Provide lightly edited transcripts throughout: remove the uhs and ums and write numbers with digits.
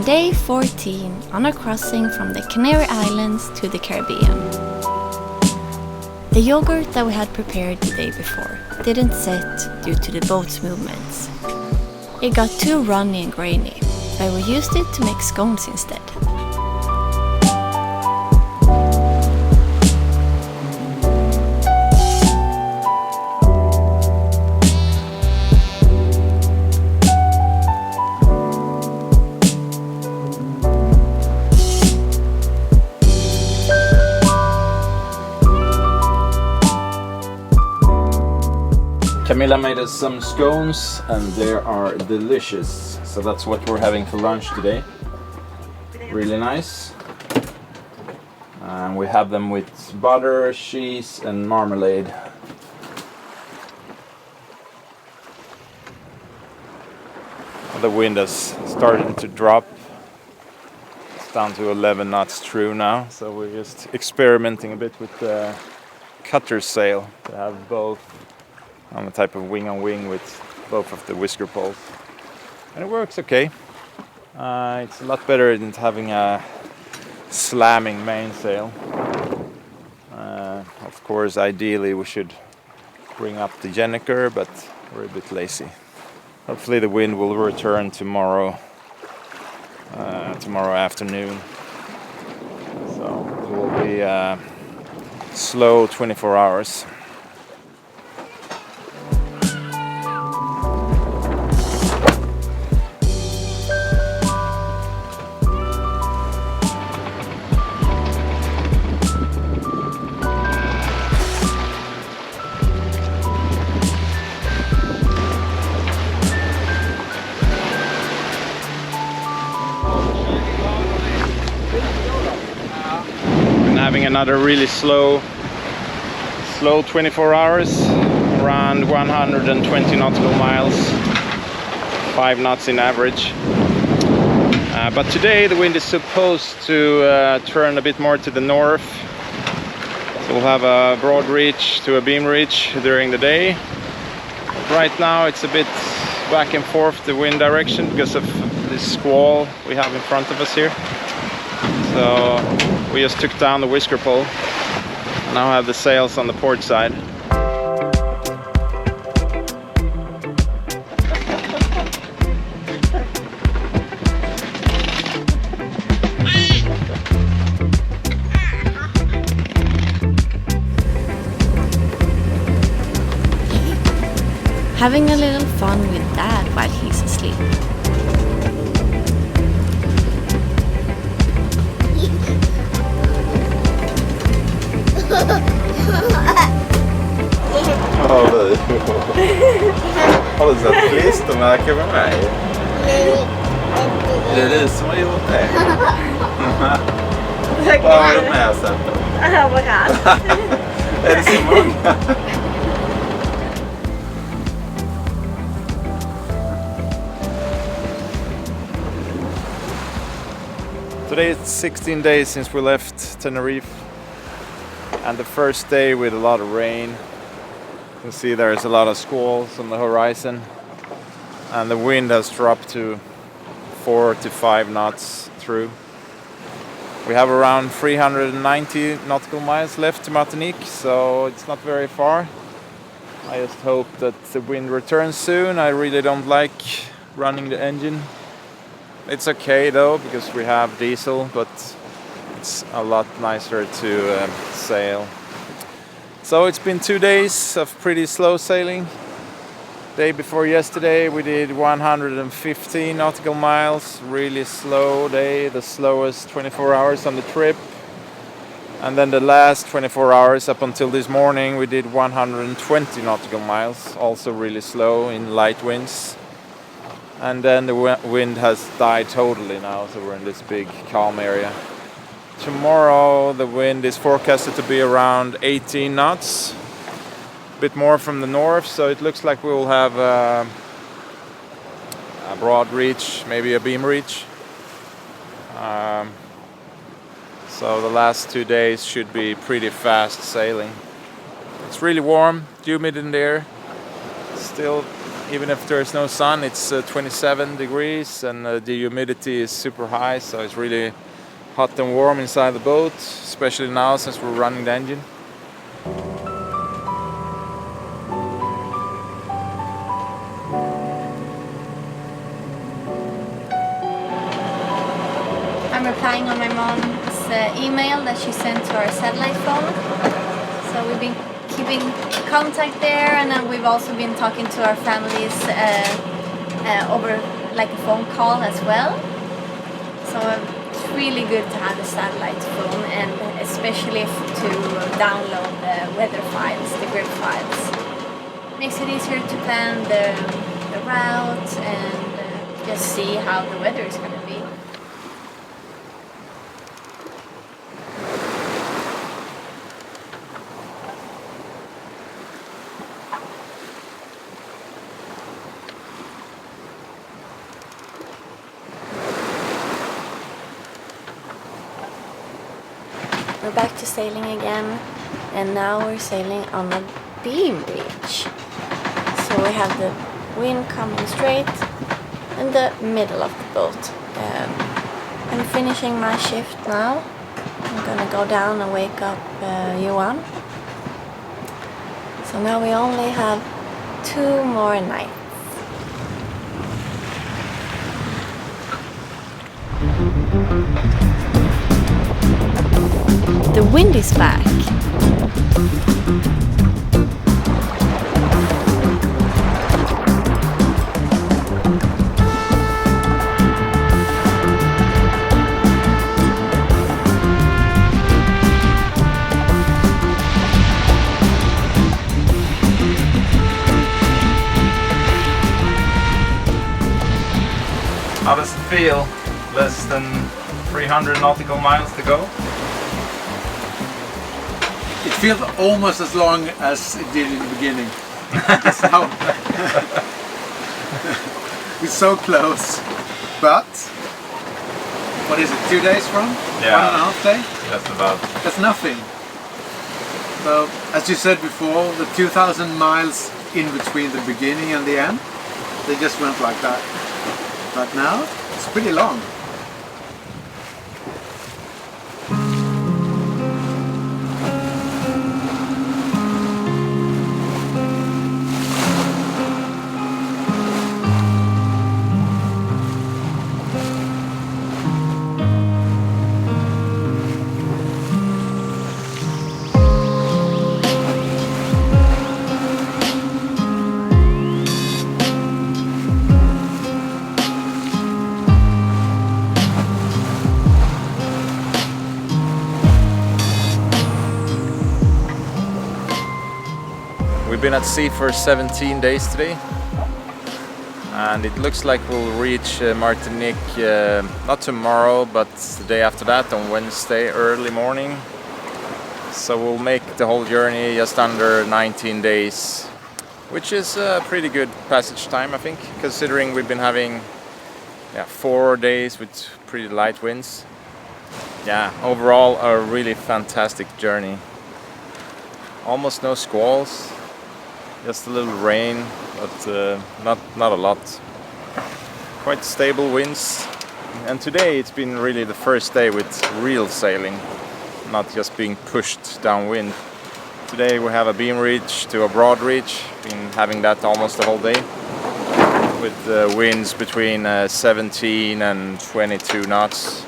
on day 14 on a crossing from the Canary Islands to the Caribbean. The yogurt that we had prepared the day before didn't set due to the boat's movements. It got too runny and grainy, so we used it to make scones instead. Camilla made us some scones and they are delicious. So that's what we're having for lunch today. Really nice. And we have them with butter, cheese and marmalade. The wind has started to drop. It's down to 11 knots true now. So we're just experimenting a bit with the cutter sail to have both on a type of wing-on-wing with both of the whisker poles. And it works okay. It's a lot better than having a slamming mainsail. Of course, ideally we should bring up the gennaker, but we're a bit lazy. Hopefully the wind will return tomorrow afternoon. So it will be slow 24 hours. Having another really slow 24 hours, around 120 nautical miles, 5 knots in average. But today the wind is supposed to turn a bit more to the north. So we'll have a broad reach to a beam reach during the day. Right now it's a bit back and forth the wind direction because of this squall we have in front of us here. So we just took down the whisker pole and now have the sails on the port side. Having a little fun with Dad while he's asleep. Har du sett klistermärken med mig? Nej. Det är du som har gjort det. Vad har du med sen? Är det så många? Today it's 16 days since we left Tenerife, and the first day with a lot of rain. You can see there's a lot of squalls on the horizon, and the wind has dropped to 4 to 5 knots through. We have around 390 nautical miles left to Martinique, so it's not very far. I just hope that the wind returns soon. I really don't like running the engine. It's okay though, because we have diesel, but it's a lot nicer to sail. So it's been 2 days of pretty slow sailing. Day before yesterday we did 115 nautical miles, really slow day, the slowest 24 hours on the trip. And then the last 24 hours up until this morning we did 120 nautical miles, also really slow in light winds. And then the wind has died totally now, so we're in this big calm area. Tomorrow the wind is forecasted to be around 18 knots, a bit more from the north, so it looks like we will have a broad reach, maybe a beam reach. So the last 2 days should be pretty fast sailing. It's really warm, humid in there, still Even if there's no sun, it's 27 degrees and the humidity is super high, so it's really hot and warm inside the boat, especially now since we're running the engine. I'm replying on my mom's email that she sent to our satellite phone. So we've been keeping contact there, and then we've also been talking to our families over like a phone call as well. So it's really good to have a satellite phone, and especially to download the weather files, the grid files. Makes it easier to plan the route and just see how the weather is going to be. We're back to sailing again, and now we're sailing on a beam beach. So we have the wind coming straight in the middle of the boat. I'm finishing my shift now. I'm gonna go down and wake up Johan. So now we only have 2 more nights. The wind is back. How does it feel? Less than 300 nautical miles to go? It feels almost as long as it did in the beginning. We're so close, but what is it, 2 days from? Yeah. 1.5 days? Just about. That's nothing. So, as you said before, the 2,000 miles in between the beginning and the end, they just went like that. But now, it's pretty long. We've been at sea for 17 days today, and it looks like we'll reach Martinique not tomorrow, but the day after that, on Wednesday early morning. So we'll make the whole journey just under 19 days, which is a pretty good passage time, I think, considering we've been having 4 days with pretty light winds. Yeah, overall a really fantastic journey. Almost no squalls. Just a little rain, but not a lot. Quite stable winds. And today it's been really the first day with real sailing, not just being pushed downwind. Today we have a beam reach to a broad reach. Been having that almost the whole day, with winds between 17 and 22 knots.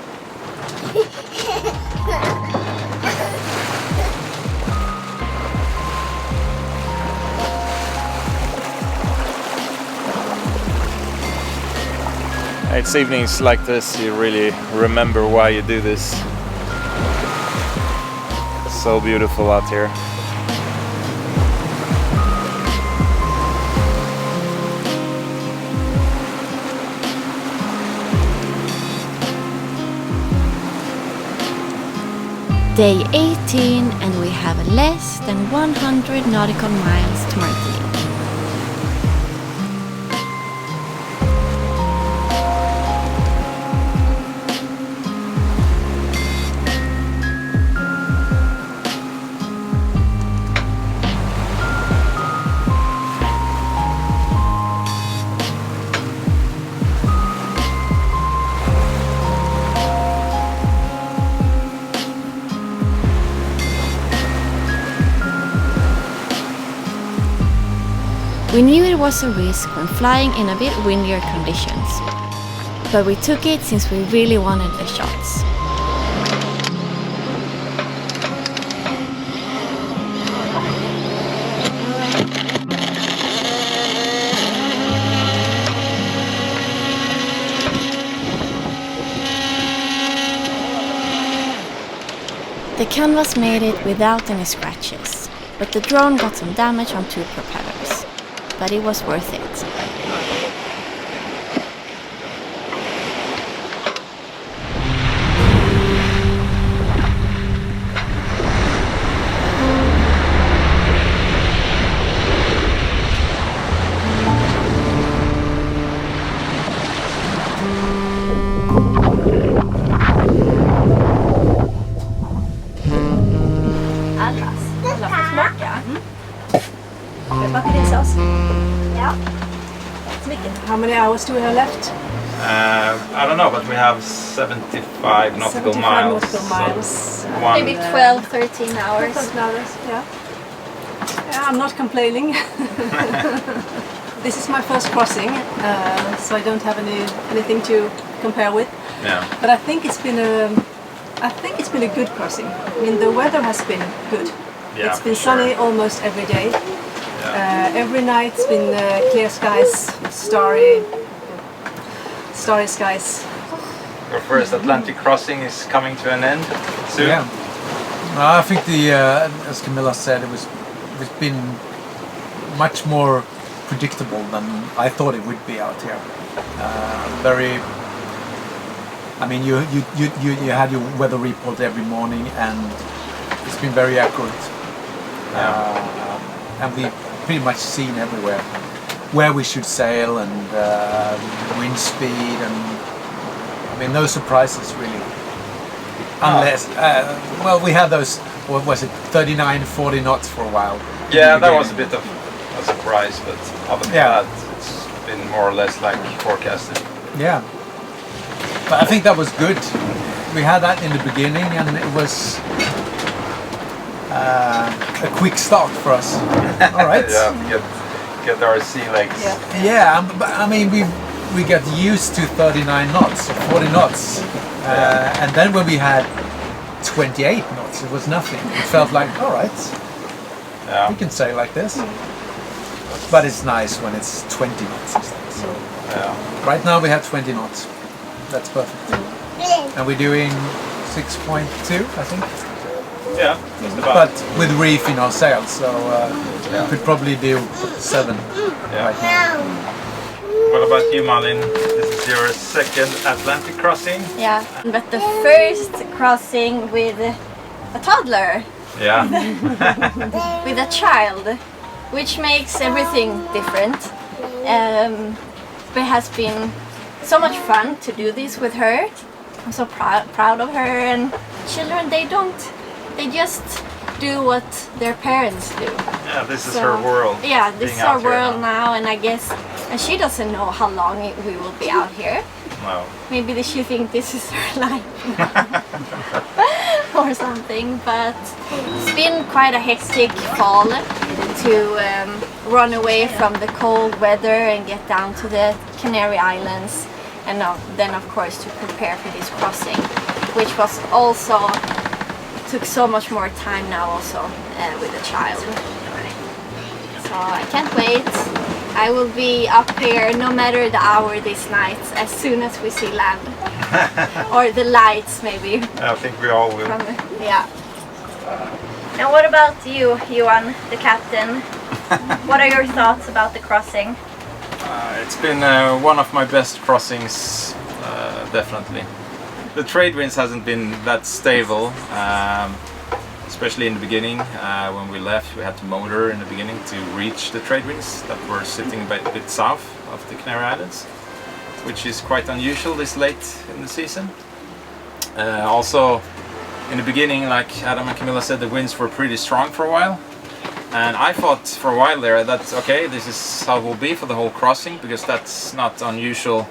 It's evenings like this, you really remember why you do this. It's so beautiful out here. Day 18, and we have less than 100 nautical miles to Martinique. We knew it was a risk when flying in a bit windier conditions, but we took it since we really wanted the shots. The canvas made it without any scratches, but the drone got some damage on 2 propellers. But it was worth it. How many hours do we have left? I don't know, but we have 75 nautical 75 miles. nautical miles. So one, Maybe 12, 13 hours. 12 hours, yeah. Yeah, I'm not complaining. This is my first crossing, so I don't have anything to compare with. yeah. But I think it's been a good crossing. I mean, the weather has been good. Yeah, It's been for sunny sure. almost every day. Yeah. Every night's been clear skies, starry skies. Your first Atlantic crossing is coming to an end soon. Yeah. No, I think as Camilla said, it's been much more predictable than I thought it would be out here. I mean, you had your weather report every morning, and it's been very accurate. And we've pretty much seen everywhere where we should sail and wind speed, and I mean, no surprises really. Unless, well, we had those, what was it, 39, 40 knots for a while. Yeah, that was a bit of a surprise, but other than Yeah. that, it's been more or less like forecasted. Yeah. But I think that was good. We had that in the beginning, and it was a quick start for us. All right. Yeah, get our sea legs. Yeah. Yeah, but I mean, we got used to 39 knots, or 40 knots, and then when we had 28 knots, it was nothing. It felt like, all right, Yeah. we can sail like this. But it's nice when it's 20 knots instead. So Yeah. right now we have 20 knots. That's perfect. And we're doing 6.2, I think. Yeah, just about. But with reef in our sails, so we could probably do 7 Yeah. right now. What about you, Malin? This is your second Atlantic crossing. Yeah, but the first crossing with a toddler, Yeah. with a child, which makes everything different. But it has been so much fun to do this with her. I'm so proud of her, and children, they just do what their parents do. Yeah, this is So, her world. Yeah, this being is our out here world now, and I guess, and she doesn't know how long we will be out here. No. Maybe she thinks this is her life or something, but it's been quite a hectic fall to run away from the cold weather and get down to the Canary Islands, and then of course to prepare for this crossing, which was also took so much more time now also with the child. So I can't wait. I will be up here no matter the hour this night as soon as we see land. Or the lights maybe. I think we all will. Yeah. And what about you, Johan, the captain? What are your thoughts about the crossing? It's been one of my best crossings, definitely. The trade winds hasn't been that stable, especially in the beginning. When we left, we had to motor in the beginning to reach the trade winds that were sitting a bit south of the Canary Islands, which is quite unusual this late in the season. Also, in the beginning, like Adam and Camilla said, the winds were pretty strong for a while. And I thought for a while there that, okay, this is how it will be for the whole crossing, because that's not unusual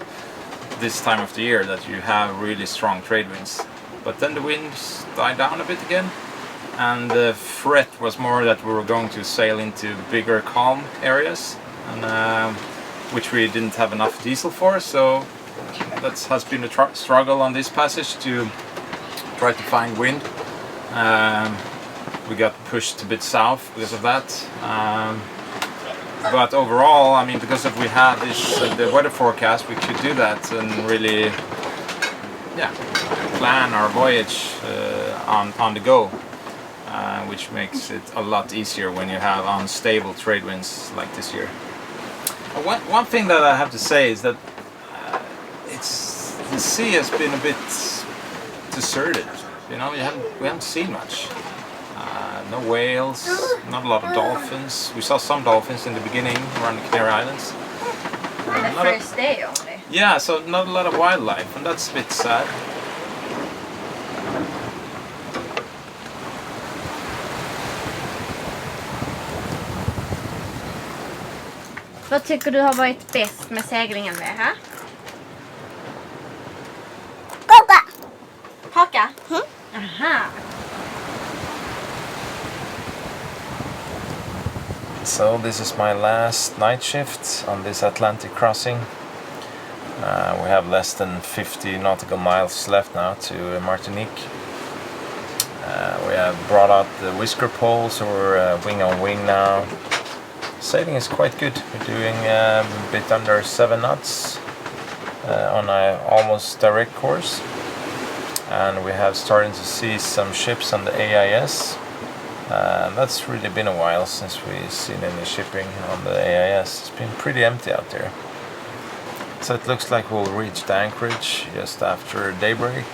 this time of the year that you have really strong trade winds. But then the winds died down a bit again, and the threat was more that we were going to sail into bigger calm areas, and which we didn't have enough diesel for. So that has been a struggle on this passage to try to find wind. We got pushed a bit south because of that. But overall, I mean, because we had this the weather forecast, we could do that and really, plan our voyage on the go, which makes it a lot easier when you have unstable trade winds like this year. One thing that I have to say is that the sea has been a bit deserted. You know, we haven't seen much. No whales, not a lot of dolphins. We saw some dolphins in the beginning around the Canary Islands. The first day only. Yeah, so not a lot of wildlife, and that's a bit sad. Vad tycker du har varit bäst med seglingen med här? Haka? Aha. So this is my last night shift on this Atlantic crossing. We have less than 50 nautical miles left now to Martinique. We have brought out the whisker poles, so we're wing on wing now. Sailing is quite good. We're doing a bit under 7 knots on an almost direct course. And we have started to see some ships on the AIS. That's really been a while since we've seen any shipping on the AIS. It's been pretty empty out there. So it looks like we'll reach the anchorage just after daybreak.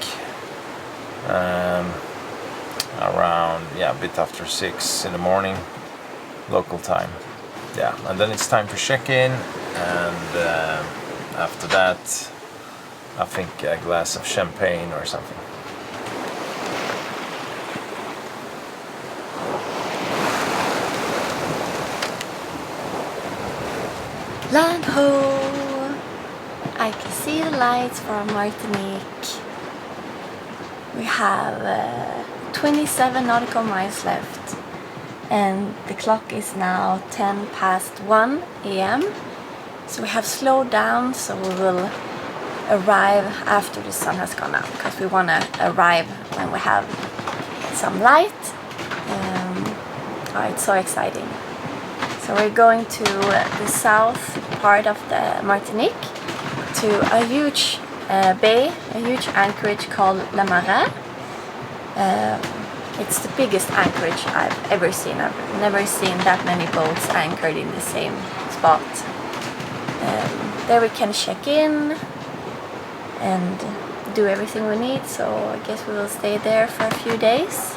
Around, a bit after 6 in the morning, local time. Yeah, and then it's time for check-in, and after that, I think a glass of champagne or something. Land ho! I can see the lights from Martinique. We have 27 nautical miles left, and the clock is now 10 past 1 a.m. So we have slowed down, so we will arrive after the sun has gone out, because we want to arrive when we have some light. It's so exciting. So we're going to the south part of the Martinique, to a huge bay, a huge anchorage called La Marin. It's the biggest anchorage I've ever seen. I've never seen that many boats anchored in the same spot. There we can check in and do everything we need, so I guess we will stay there for a few days.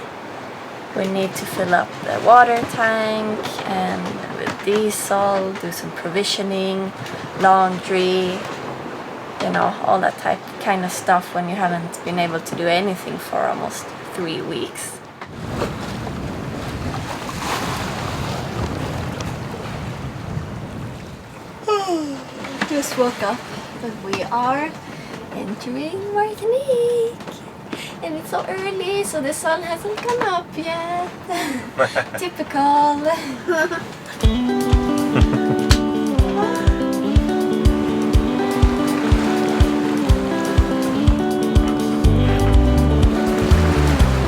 We need to fill up the water tank and with diesel, do some provisioning, laundry, you know, all that kind of stuff when you haven't been able to do anything for almost 3 weeks. Just woke up, but we are entering Martinique. And it's so early, so the sun hasn't come up yet. Typical.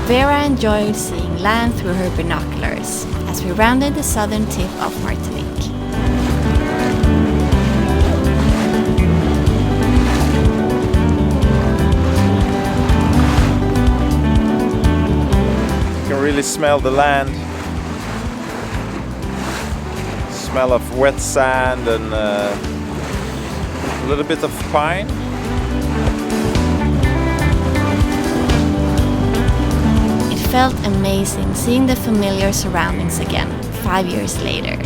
Vera enjoyed seeing land through her binoculars as we rounded the southern tip of Martinique. Really smell the land. Smell of wet sand and a little bit of pine. It felt amazing seeing the familiar surroundings again 5 years later.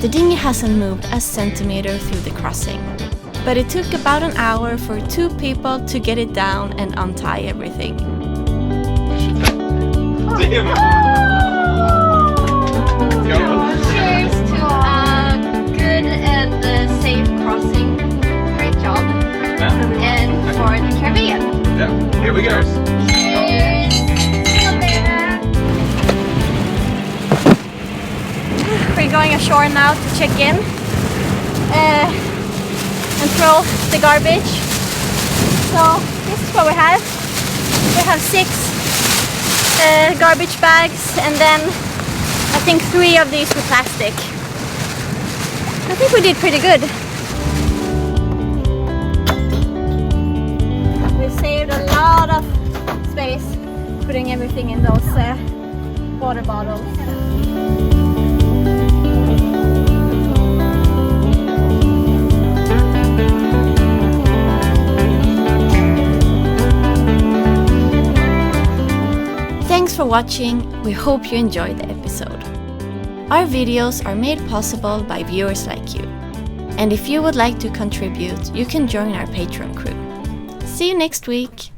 The dinghy hasn't moved a centimeter through the crossing, but it took about an hour for 2 people to get it down and untie everything. Cheers to a good and safe crossing. Great job. Look We're going ashore now to check in and throw the garbage. So this is what we have. We have 6 garbage bags, and then I think 3 of these were plastic. I think we did pretty good. We saved a lot of space putting everything in those water bottles. Thanks for watching. We hope you enjoyed the episode. Our videos are made possible by viewers like you. And if you would like to contribute, you can join our Patreon crew. See you next week!